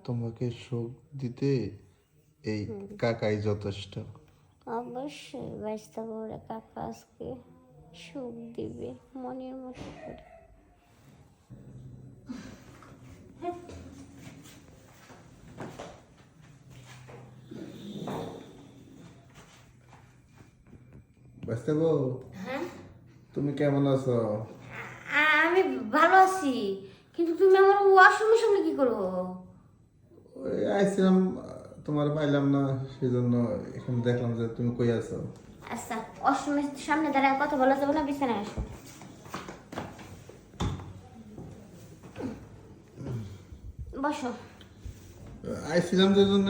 তোমাকে সুখ দিতে এই কাকাই যথেষ্ট। অবশ্যই ব্যস্ত করে কাকা আজকে সুখ দিবে মনের মতো করে। ব্যস্ত বউ, তুমি কেমন আছো? আমি ভালো আছি, কিন্তু তুমি আমার ওয়াশরুমের সামনে কি করো? ওই আইছিলাম, তোমার পাইলাম না, সেই জন্য এখানে দেখলাম যে তুমি কই আছো। আচ্ছা, ওয়াশরুমের সামনে দাঁড়ায় কথা বলা যাবে না, বিছানায় আসো। বসো। আইছিলাম যে জন্য,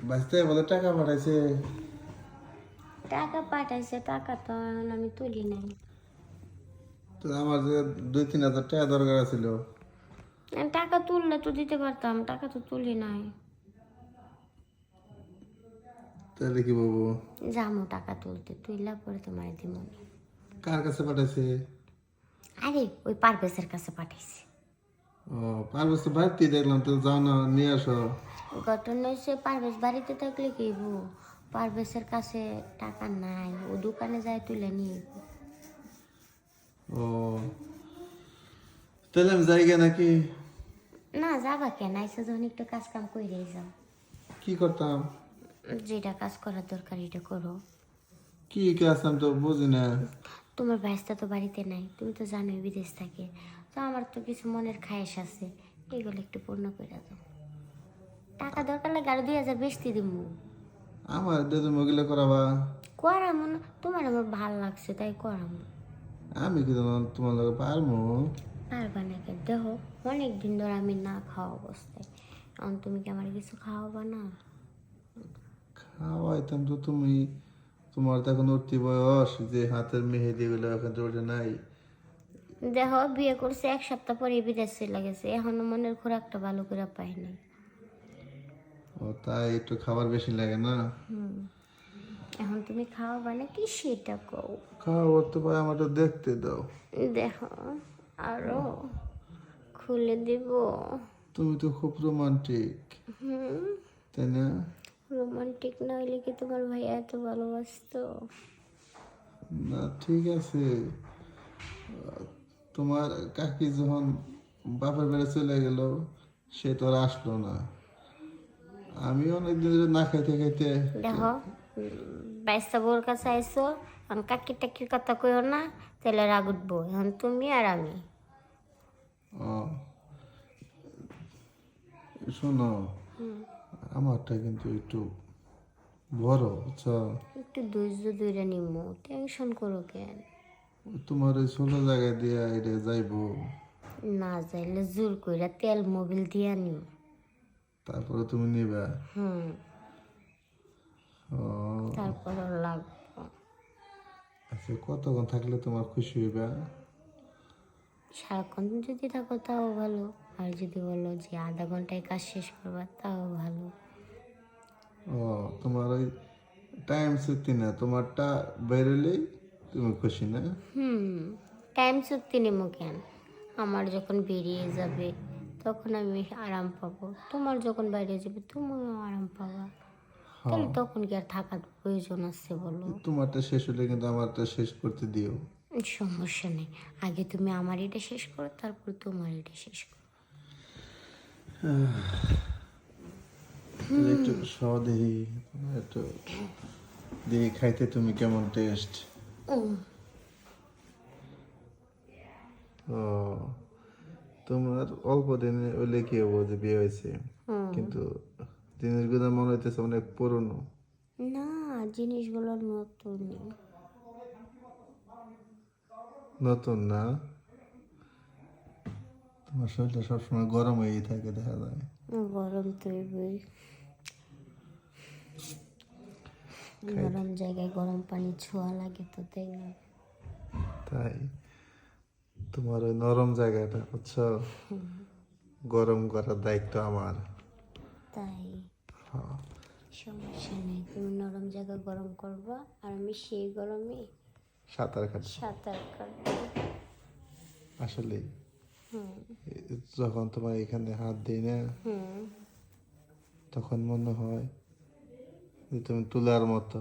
বাঁচতে বলে টাকা পাঠাইছে। টাকা পাঠাইছে, টাকা তো এখন আমি তুলি নাই। তো আমার যে 2-3 হাজার টাকা দরকার ছিল। আমি টাকা তুললে তো দিতে পারতাম, টাকা তো তুলি নাই। তাহলে কি বলবো? যামো টাকা তুলতে, তুইলা পরে তোমার দিমো। কার কাছে পাঠাইছে? আরে ওই পারভেজের কাছে পাঠাইছি। ও, পারবো তো বাড়িতে দেখলাম, তো যাও না, নিয়ে আসো। ঘটনা হচ্ছে পারভেজ বাড়িতে থাকলে কি হইব, পারভেজের কাছে টাকা নাই, ও দোকানে যায় তুলে নিয়ে আইবো। ও, তাহলে আমি যাই গে নাকি? না যাবা কেন, আইসা যখন একটু কাজ কাম কইরেই যাও। কি করতাম? যেটা কাজ করার দরকার এটা করো। কি কাজ আমি তো বুঝি না। তোমার ভাইস্তা তো বাড়িতে নাই, তুমি তো জানোই বিদেশ থাকে, তো আমার তো কিছু মনের খায়েশ আছে, এগুলো একটু পূর্ণ করে দাও। টাকা দরকার লাগে আরো 2000 বেশি দিব। আমার দাদু মগিলা করাবা? করামো না, তোমার আমার ভাল লাগছে তাই করামো। আমি কি তোমার লগে পারবো? পারবা না কেন, দেখো অনেক দিন ধরে আমি না খাওয়া অবস্থায়, এখন তুমি কি আমার কিছু খাওয়াবা না? খাওয়াইতাম তো তুমি, তোমার তো এখন উঠতি বয়স, যে হাতের মেহেদি গুলো এখন তো ওঠে নাই। দেখো বিয়ে করছে 1 সপ্তাহ পরে বিদেশ চলে গেছে, এখনো মনের খোরাকটা ভালো করে পাই নাই। ও তাই, একটু খাবার বেশি লাগে না? এখন তুমি খাওয়াবা না কি সেটা কও। খাওয়াবার তো পাই, আমার তো দেখতে দাও। দেখো আরো খুলে দিব। তুমি তো খুব রোমান্টিক, তাই না? রোমান্টিক না হইলে কি তোমার ভাইয়া এত ভালোবাসতো? না ঠিক আছে, তোমার কাকি যখন বাপের বাড়ি চলে গেল, সে তো আর আসলো না। আমি অনেকদিন ধরে না খাইতে খাইতে। দেখো বাইশটা বউর কাছে আইসো, এখন কাকি টাকির কথা কইও না, তাহলে রাগ উঠবো। এখন তুমি আর আমি। ও, শোনো, আমারটা কিন্তু একটু বড়, বুঝছো? একটু ধৈর্য ধরে নিমো, টেনশন করো কেন? তোমার ওই ছোট জায়গায় দিয়ে এটা যাইবো, না যাইলে জোর কইরা তেল মোবিল দিয়া নিম। তারপরে তুমি নিবা? ও তারপর লাগবো। আচ্ছা, কতক্ষণ থাকলে তোমার খুশি হইবা? সারাক্ষণ যদি থাকো তাও ভালো, আর যদি বলো যে আধা ঘন্টায় কাজ শেষ করবা তাও ভালো। ও, তোমার ওই টাইম সত্যি না, তোমারটা বেরোলেই তুমি খুশি না? টাইম চুক্তি নেবো কেন, আমার যখন বেরিয়ে যাবে তখন আমি আরাম পাবো, তোমার যখন বাইরে যাবে তুমিও আরাম পাবা, তাহলে তখন কি আর থাকার প্রয়োজন আছে বলো? তোমারটা শেষ হলে কিন্তু আমারটা শেষ করতে দিও। সমস্যা নেই, আগে তুমি আমার এটা শেষ করো, তারপর তোমার এটা শেষ করো। তাহলে একটু সদেহি, একটু দেখি খাইতে তুমি কেমন টেস্ট। ও, তোমার অল্প দিনে ওইলে কি হবো যে বিয়ে হয়েছে, কিন্তু জিনিসগুলো মনে হইতেছে অনেক পুরনো। না, জিনিসগুলো নতুনই। নতুন না? তোমার শরীরটা সবসময় গরম হয়েই থাকে দেখা যায়। গরম তৈরি, গরম জায়গায় গরম পানি ছোঁয়া লাগে তো, তাই না? তাই তোমার ওই নরম জায়গাটা, বুঝছো, গরম করার দায়িত্ব আমার। তাই সমস্যা নেই, তুমি নরম জায়গা গরম করবা আর আমি সেই গরমে সাঁতার কাটবো সাঁতার কাটবো। আসলে। হুম যখন তোমার এখানে হাত দিই না হুম তখন মনে হয় যে তুমি তুলার মতো,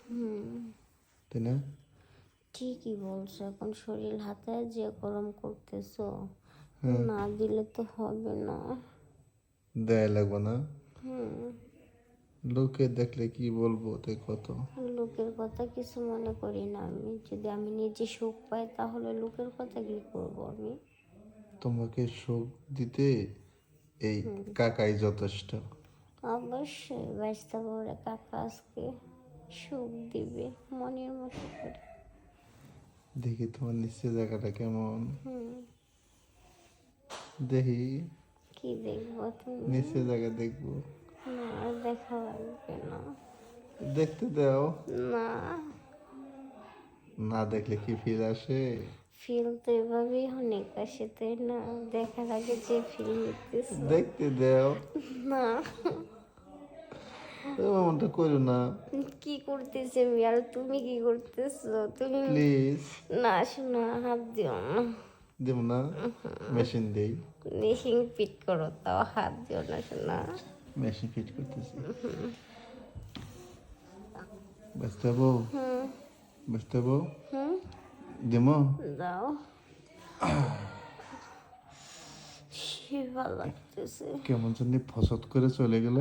হুম তাই না? ঠিকই বলছো, এখন শরীর হাতে যে গরম করতেছো, হ্যাঁ, না দিলে তো হবে না। দেয় লাগবে না। হুম লোকে দেখলে কি বলবো দেখো তো। লোকের কথা কিছু মনে করি না আমি, যদি আমি নিজে সুখ পাই তাহলে লোকের কথা কি করব আমি। তোমাকে সুখ দিতে এই কাকাই যথেষ্ট। অবশ্যই ব্যস্ত করে কাকা আজকে সুখ দিবে মনের মতো করে। দেখি তোমার নিচের জায়গাটা কেমন, হুম দেখি কি দেখবো তুমি? নিচের জায়গা দেখবো। না আর দেখা লাগবে না। দেখতে দাও। না, না দেখলে কি ফিল আসে? ফিল তো এভাবেই অনেক আসে তাই না, দেখার আগে যে ফিল নিতেছো। দেখতে দাও। না, এমনটা করো না কি করতেছি আমি আর তুমি কি করতেছো? তুমি প্লিজ। না শোনা, হাত দিও না। দেব না, মেশিন দেই। মেশিন ফিট করো, তাও হাত দিও না শোনা। মেশিন ফিট করতেছি। ব্যস্ত হবো, হুম ব্যস্ত হবো, হুম দেবো। দাও। সে ভালো লাগতেছে। কেমন জানি ফসত করে চলে গেল।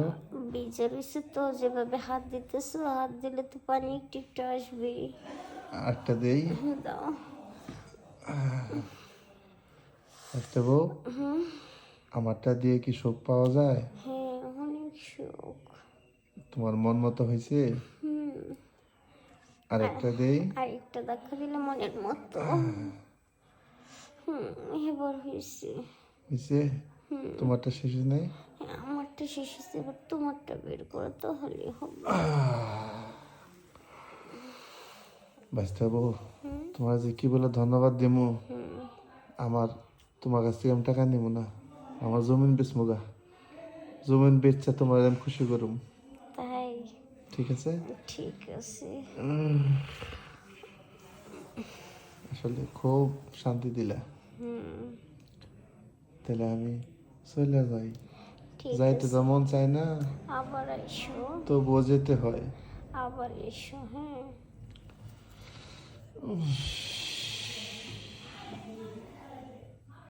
ভিজে রয়েছে তো, যেভাবে হাত দিতেছো, হাত দিলে তো পানি একটু একটু আসবে। আটটা দেই। দাও। ব্যস্ত হবো। আমারটা দিয়ে কি সুখ পাওয়া যায়? হ্যাঁ, অনেক সুখ। তোমার মন মতো হয়েছে? হুম আর একটা দেই। আরেকটা দেখা দিলে মনের মতো। হুম এবার হয়েছে। হয়েছে? তোমারটা শেষে নেই? হ্যাঁ, আমারটা শেষ হয়েছে, এবার তোমারটা বের করো তাহলে হবে। ব্যস্ত হবো। তোমার যে কি বলে ধন্যবাদ দিমু। হুম আমার তোমার কাছ থেকে আমি টাকা নিব না, আমার জমিন বেচমুগা। জমিন বেচছে তোমার আমি খুশি করুম। তাই? ঠিক আছে? ঠিক আছে। আসলে খুব শান্তি দিলা। হুম তাহলে আমি চলে যাই। ঠিক যাইতে আছে, তো মন চায় না, আবার এসো। তবুও যেতে হয়। আবার এসো, হ্যাঁ।